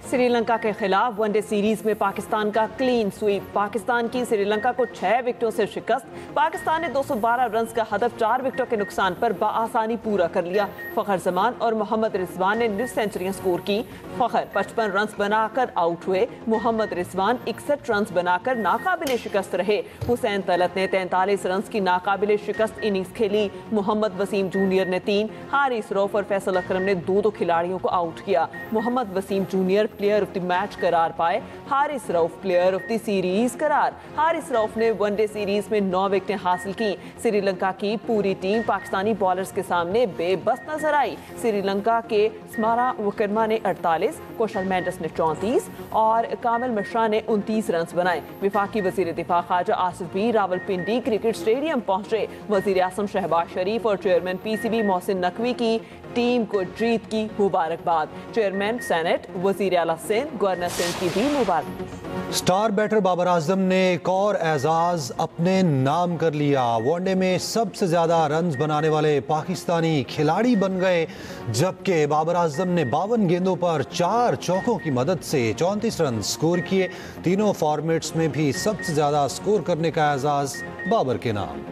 श्रीलंका के खिलाफ one day series में पाकिस्तान का क्लीन स्वीप। पाकिस्तान की श्रीलंका को 6 विकेटों से शिकस्त। पाकिस्तान ने 212 रन का हदफ 4 विकेटों के नुकसान पर बआसानी पूरा कर लिया। फखर जमान और मोहम्मद रिजवान ने 9 सेंचुरियां स्कोर की। फखर 55 रन बनाकर आउट हुए। मोहम्मद रिजवान 61 रन बनाकर नाकाबिले शिकस्त रहे। हुसैन तलत ने 43 रन की नाकाबिले शिकस्त इनिंग्स खेली। मोहम्मद वसीम जूनियर ने 3, हारिस रऊफ और फैसल अकरम ने 2 खिलाड़ियों को आउट किया। Mohammad Wasim junior player of the match करार पाए। Haris Rauf player of the series करार। हारिस रऊफ ने वनडे सीरीज में 9 विकेटें हासिल की। श्रीलंका की पूरी टीम पाकिस्तानी बॉलर्स के सामने बेबस नजर आई। श्रीलंका के स्मारा वकरमा ने 48, कौशल मेंडिस ने 34 और कामिल मिश्रा ने 29 रन बनाए। विफाकी वजीर दिफा ख्वाजा आसिफ भी रावलपिंडी क्रिकेट स्टेडियम पहुंचे। वजीर आजम शहबाज शरीफ और चेयरमैन पीसीबी मोहसिन नकवी की टीम को जीत की मुबारकबाद। चेयरमैन सेनेट वजीर आला सिंध गवर्नर सिंध की भी मुबारक। स्टार बैटर बाबर आजम ने एक और एजाज अपने नाम कर लिया। वनडे में सबसे ज्यादा रन बनाने वाले पाकिस्तानी खिलाड़ी बन गए, जबकि बाबर आजम ने 52 गेंदों पर 4 चौकों की मदद से 34 रन स्कोर किए। तीनों फॉर्मेट्स में भी सबसे ज्यादा स्कोर करने का एजाज बाबर के नाम।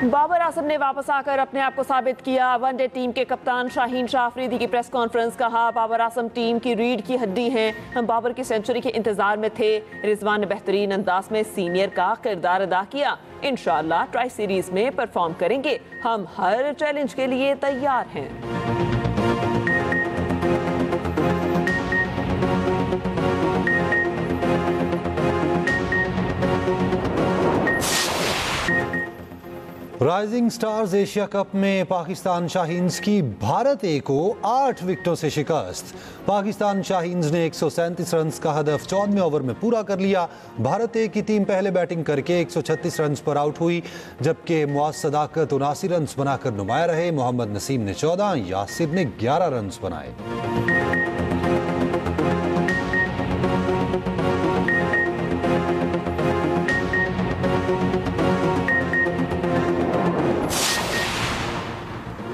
बाबर आजम ने वापस आकर अपने आप को साबित किया। वनडे टीम के कप्तान शाहीन शाह अफरीदी की प्रेस कॉन्फ्रेंस। कहा, बाबर आजम टीम की रीढ़ की हड्डी हैं। हम बाबर की सेंचुरी के इंतजार में थे। रिजवान ने बेहतरीन अंदाज में सीनियर का किरदार अदा किया। इंशाअल्लाह ट्राई सीरीज में परफॉर्म करेंगे। हम हर चैलेंज के लिए तैयार हैं। राइजिंग स्टार्स एशिया कप में पाकिस्तान शाहीन्स की भारत ए को 8 विकेटों से शिकस्त। पाकिस्तान शाहीन्स ने 137 रन का हदफ 14वें ओवर में पूरा कर लिया। भारत ए की टीम पहले बैटिंग करके 136 रन पर आउट हुई, जबकि मुआज सदाकत 79 रन बनाकर नुमाया रहे। मोहम्मद नसीम ने 14, यासिर ने 11 रन बनाए।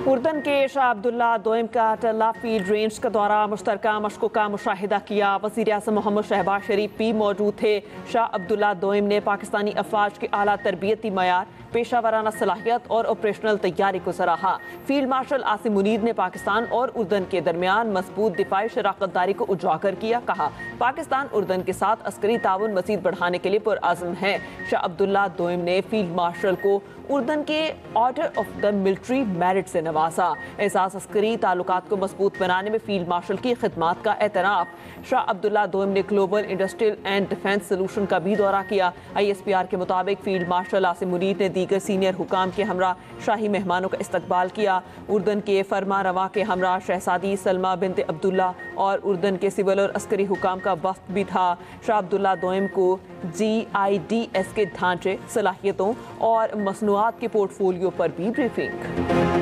उर्दन के शाह अब्दुल्ला दोइम का टल्ला फील्ड रेंज का दौरा मुश्तरका मशकों का मुशाहिदा किया। वज़ीर आज़म मोहम्मद शहबाज शरीफ भी मौजूद थे। शाह अब्दुल्ला दोइम ने पाकिस्तानी अफवाज की आला तरबियती मयार, पेशावराना सलाहियत और ऑपरेशनल तैयारी को सराहा। फील्ड मार्शल आसिम मुनीर ने पाकिस्तान और उर्दन के दरमियान मजबूत दिफाई शराकतदारी को उजागर किया। कहा, पाकिस्तान उर्दन के साथ अस्करी ताउन मजीद बढ़ाने के लिए पुरअज़्म है। शाह अब्दुल्ला दोइम ने फील्ड मार्शल को उर्दन के order of the military merit से नवाजा। एहसास अस्करी ताल्लुकात को मजबूत बनाने में फील्ड मार्शल की खिदमात का एतराफ़। शाह अब्दुल्ला दोइम ने global industrial and defence solution का भी दौरा किया। ISPR के मुताबिक फील्ड मार्शल आसिम मुनीर ने दीगर सीनियर हुकाम के हमरा शाही मेहमानों का इस्तकबाल किया। उर्दन के फरमा रवा के हमरा शहजादी सलमा बिनते अब्दुल्ला और उर्दन के सिविल और अस्करी हुकाम का वफ्द भी था। शाह अब्दुल्ला दोइम को GIDS के ढांचे, सलाहियतों और मसनूआत के पोर्टफोलियो पर भी ब्रीफिंग।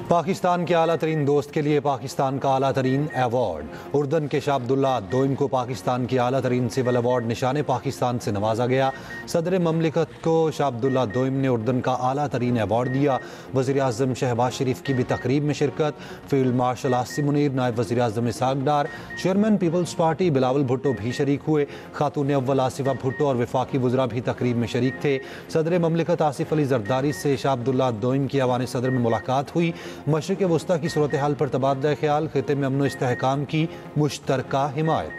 पाकिस्तान के आला तरीन दोस्त के लिए पाकिस्तान का आला तरीन अवार्ड। उर्दन के शाह अब्दुल्ला दोइम को पाकिस्तान की आला तरीन सिविल अवार्ड निशान पाकिस्तान से नवाजा गया। सदर ममलिकत को शाह अब्दुल्ला दोइम ने उर्दन का आला तरीन अवार्ड दिया। वज़ीर आज़म शहबाज शरीफ की भी तकरीब में शिरकत। फील्ड मार्शल आसिम मुनीर, नायब वज़ीर आज़म Ishaq Dar, chairman People's Party Bilawal Bhutto भी शरीक हुए। खातून अव्वल आसिफा भुट्टो और वफाकी वज़रा भी तकरीब में शरीक थे। सदर ममलिकत आसिफ अली जरदारी से शाह अब्दुल्ला दोइम की ऐवान सदर में मुलाकात हुई। मशरिक़ वस्ता की सूरत हाल पर तबादला ख्याल, खिते में अमन व इस्तेहकाम की मुश्तरका हिमायत।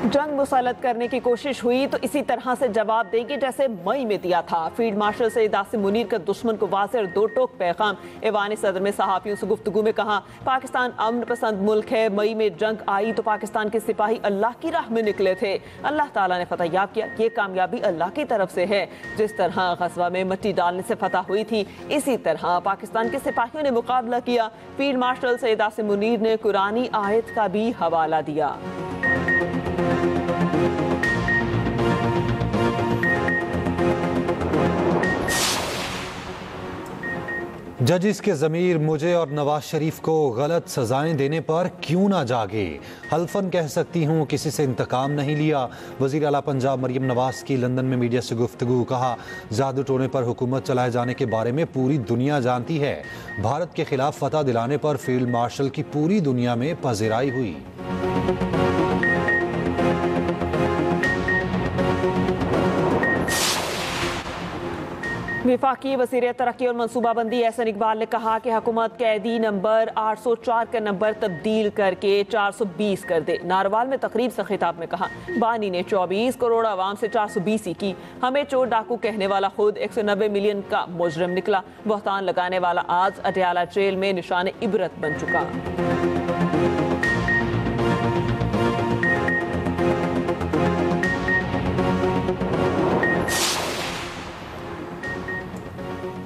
जंग मुसल्लत करने की कोशिश हुई तो इसी तरह से जवाब देंगे जैसे मई में दिया था। फील्ड मार्शल सईद आसिम मुनीर का दुश्मन को वाज़ेह और 2 टोक पैगाम। ऐवान सदर में सहाफ़ियों से गुफ्तगू में कहा, पाकिस्तान अमन पसंद मुल्क है। मई में जंग आई तो पाकिस्तान के सिपाही अल्लाह की राह में निकले थे। अल्लाह ताला ने फतह याब किया। ये कामयाबी अल्लाह की तरफ से है। जिस तरह ग़ज़वा में मट्टी डालने से फतह हुई थी, इसी तरह पाकिस्तान के सिपाहियों ने मुकाबला किया। फील्ड मार्शल सईद आसिम मुनीर ने कुरानी आयत का भी हवाला दिया। जजिस के ज़मीर मुझे और नवाज शरीफ को गलत सजाएं देने पर क्यों ना जागे। हल्फन कह सकती हूँ किसी से इंतकाम नहीं लिया। वज़ीर आला पंजाब मरियम नवाज की लंदन में मीडिया से गुफ्तगू। कहा, जादू टोने पर हुकूमत चलाए जाने के बारे में पूरी दुनिया जानती है। भारत के खिलाफ फतह दिलाने पर फील्ड मार्शल की पूरी दुनिया में पज़िराई हुई। विफाकी वज़ीर तरक्की और मनसूबाबंदी एहसन इकबाल ने कहा कि हुकूमत कैदी नंबर 804 का नंबर तब्दील करके 420 कर दे। नारवाल में तकरीब से खिताब में कहा, बानी ने 24 करोड़ आवाम से 420 ही की। हमें चोर डाकू कहने वाला खुद 190 मिलियन का मुजरिम निकला। बहतान लगाने वाला आज अटियाला जेल में निशान इबरत बन चुका।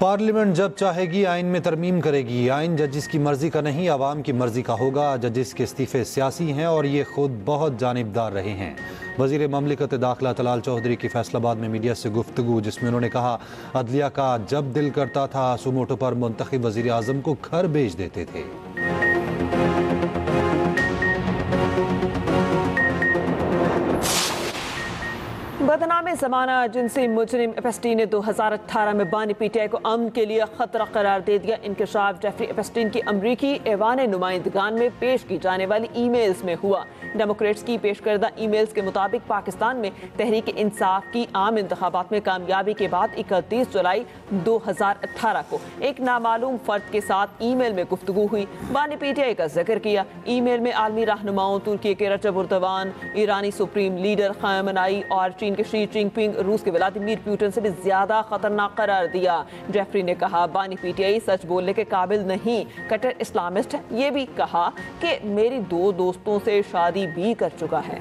पार्लियामेंट जब चाहेगी आइन में तरमीम करेगी। आइन जजिस की मर्जी का नहीं, आवाम की मर्जी का होगा। जजिस के इस्तीफे सियासी हैं और ये खुद बहुत जानिबदार रहे हैं। वज़ीर ममलिकत दाखिला तलाल चौधरी की फैसलाबाद में मीडिया से गुफ्तगू, जिसमें उन्होंने कहा, अदलिया का जब दिल करता था सुमोटो पर मुंतखब वज़ीर आज़म को घर भेज देते थे। बदनामे ज़माना जिनसी मुजरिम एपस्टीन ने 2018 में बानी पीटीआई को अमन के लिए खतरा करार दे दिया। इंकशाफ जेफरी एपस्टीन की अमरीकी ऐवान नुमाइंदगान में पेश की जाने वाली ईमेल्स में हुआ। डेमोक्रेट्स की पेश करदा ईमेल्स के मुताबिक पाकिस्तान में तहरीक इंसाफ की आम इंतखाबात में कामयाबी के बाद 31 जुलाई 2018 को एक नामालूम फर्द के साथ ईमेल में गुफ्तगू हुई। बानी पीटीआई का जिक्र किया। ईमेल में आलमी रहनुमाओं तुर्की के रजब उर्दवान, ईरानी सुप्रीम लीडर खामनाई और चीन के शी जिनपिंग, रूस के व्लादिमीर पुतिन से भी ज्यादा खतरनाक करार दिया। जेफरी ने कहा, बानी पीटीआई सच बोलने के काबिल नहीं, कट्टर इस्लामिस्ट है। ये भी कहा कि मेरी 2 दोस्तों से शादी भी कर चुका है।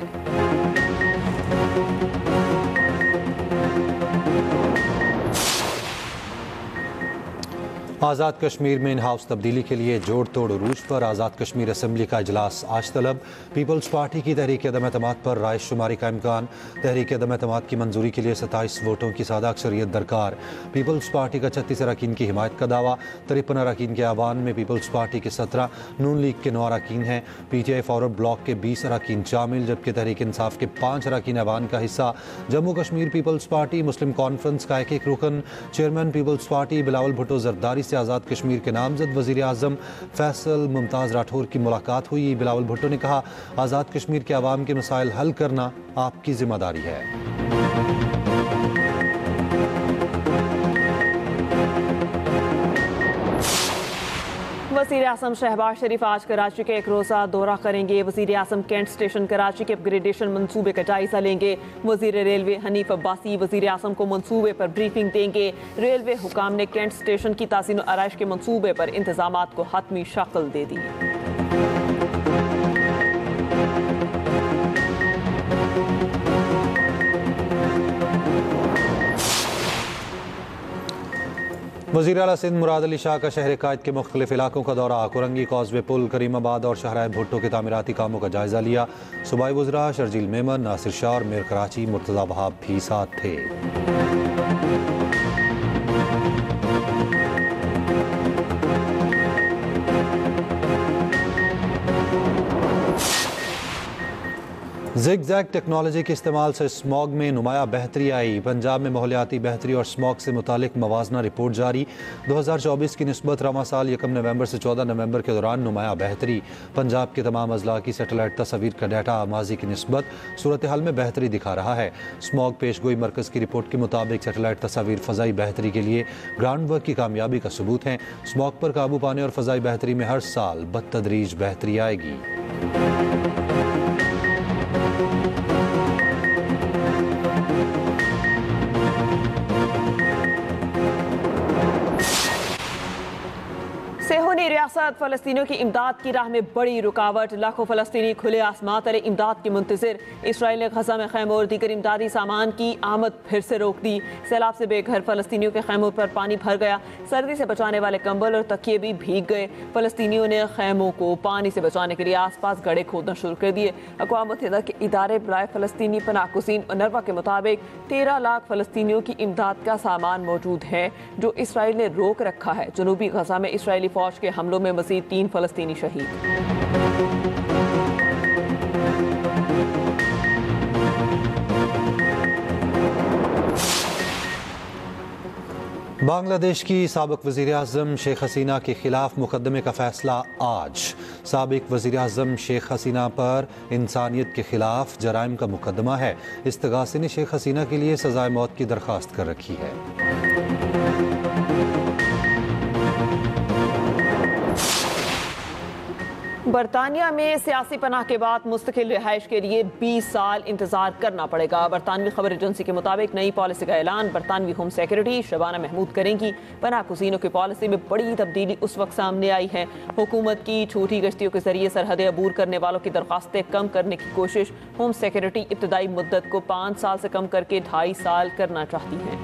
आज़ाद कश्मीर में इन हाउस तब्दीली के लिए जोड़ तोड़ उरूज पर। आज़ाद कश्मीर असम्बली का इजलास आज तलब। पीपल्स पार्टी की तहरीक अदम एतमाद पर राय शुमारी का इम्कान। तहरीक अदम एतमाद की मंजूरी के लिए 27 वोटों की सादा अक्सरियत दरकार। पीपल्स पार्टी का 36 अरकान की हिमायत का दावा। 53 अरकान के ऐवान में पीपल्स पार्टी के 17, नून लीग के 9 अरकान हैं। पीटीआई फॉरवर्ड ब्लॉक के 20 अरकान शामिल, जबकि तहरीक इंसाफ के 5 अरकान ऐवान का हिस्सा। Jammu Kashmir People's Party Muslim Conference का एक रुकन। Chairman People's Party Bilawal Bhutto Zardari से आज़ाद कश्मीर के नामजद वज़ीर आज़म फैसल मुमताज़ राठौर की मुलाकात हुई। बिलावल भुट्टो ने कहा, आज़ाद कश्मीर के अवाम के मसाइल हल करना आपकी जिम्मेदारी है। वज़ीर आज़म शहबाज शरीफ आज कराची के एक रोज़ा दौरा करेंगे। वज़ीर आज़म कैंट स्टेशन कराची के अपग्रेडेशन मंसूबे का जायजा लेंगे। वज़ीर रेलवे हनीफ अब्बासी वज़ीर आज़म को मंसूबे पर ब्रीफिंग देंगे। रेलवे हुकाम ने कैंट स्टेशन की ताज़ीन और आराइश के मंसूबे पर इंतजामात को हतमी शक्ल दे दी। वज़ीर आला सिंध मुराद अली शाह का शहर कायद के मुख्तलिफ इलाकों का दौरा। कुरंगी कॉजवे पुल, करीमाबाद और शाहराह भुट्टो के तामीराती कामों का जायजा लिया। सूबाई वज़रा शर्जील मेमन, नासिर शाह और मीर कराची मुर्तज़ा वहाब भी साथ थे। ज़िग ज़ैग टेक्नोलॉजी के इस्तेमाल से स्मॉग में नुमाया बेहतरी आई। पंजाब में माहौलियाती बेहतरी और स्मॉग से मुतालिक मवाजना रिपोर्ट जारी। 2024 की निस्बत रवा साल 1 नवंबर से 14 नवंबर के दौरान नुमाया बेहतरी। पंजाब के तमाम अजला की सैटेलाइट तस्वीर का डाटा माजी की निस्बत सूरत हाल में बेहतरी दिखा रहा है। स्मॉग पेशगोई मरकज़ की रिपोर्ट के मुताबिक सैटेलाइट तस्वीर फ़ज़ाई बेहतरी के लिए ग्राउंड वर्क की कामयाबी का सबूत हैं। स्मॉग पर काबू पाने और फ़ज़ाई बेहतरी में हर साल बतदरीज बेहतरी आएगी। सेहूनी रियासत फलस्तीनियों की इमदाद की राह में बड़ी रुकावट। लाखों फलस्तीनी खुले आसमां तले इमदाद की मुंतजिर। इसराइल ने गजा में खैमों और दीगर इमदादी सामान की आमद फिर से रोक दी। सैलाब से बेघर फलस्तीनियों के खैमों पर पानी भर गया। सर्दी से बचाने वाले कंबल और तकिए भी भीग गए। फलस्तीनियों ने खैमों को पानी से बचाने के लिए आसपास गड्ढे खोदना शुरू कर दिए। अक़वाम मुत्तहिदा के इदारे बराए फलस्तीनी पनाहगज़ीन UNRWA के मुताबिक 13 लाख फलस्तीनियों की इमदाद का सामान मौजूद है जो इसराइल ने रोक रखा है। जनूबी गजा में इसराइली फौज के हमलों में मजीद 3 फलस्तीनी शहीद। बांग्लादेश की साबिक वज़ीर आज़म शेख हसीना के खिलाफ मुकदमे का फैसला आज। साबिक वज़ीर आज़म शेख हसीना पर इंसानियत के खिलाफ जराइम का मुकदमा है। इस्तगासे ने शेख हसीना के लिए सज़ाए मौत की दरख्वास्त कर रखी है। बरतानिया में सियासी पनाह के बाद मुस्तकिल रिहाइश के लिए 20 साल इंतजार करना पड़ेगा। बरतानवी खबर एजेंसी के मुताबिक नई पॉलिसी का ऐलान बरतानवी होम सेक्रेटरी शबाना महमूद करेंगी। पनाहगज़ीनों की पॉलिसी में बड़ी तब्दीली उस वक्त सामने आई है। हुकूमत की छोटी गश्तियों के जरिए सरहदें अबूर करने वालों की दरख्वास्तें कम करने की कोशिश। होम सेक्रेटरी इब्तदाई मुद्दत को 5 साल से कम करके 2.5 साल करना चाहती हैं।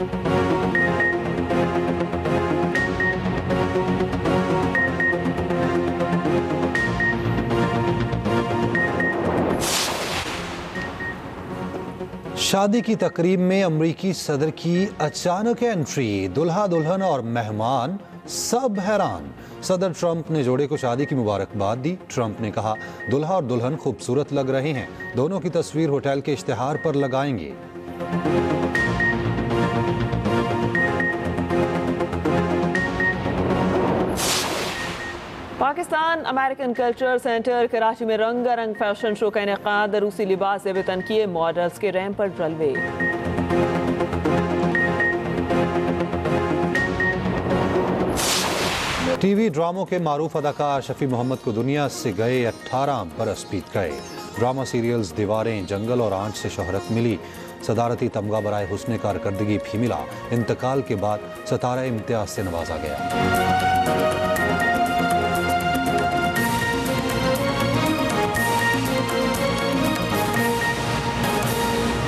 शादी की तकरीब में अमरीकी सदर की अचानक एंट्री। दुल्हा दुल्हन और मेहमान सब हैरान। सदर ट्रंप ने जोड़े को शादी की मुबारकबाद दी। ट्रंप ने कहा दुल्हा और दुल्हन खूबसूरत लग रहे हैं। दोनों की तस्वीर होटल के इश्तिहार पर लगाएंगे। Pakistan American culture centre Karachi में रंगारंग फैशन शो का इनेकाद। रूसी लिबास से बेतन किए मॉडल्स के रैंप पर जलवे। टीवी ड्रामों के मारूफ अदाकार शफी मोहम्मद को दुनिया से गए 18 बरस बीत गए। ड्रामा सीरियल्स दीवारें, जंगल और आंच से शोहरत मिली। सदारती तमगा बराए हुस्न कारकर्दगी भी मिला। इंतकाल के बाद सितारा इम्तियाज से नवाजा गया।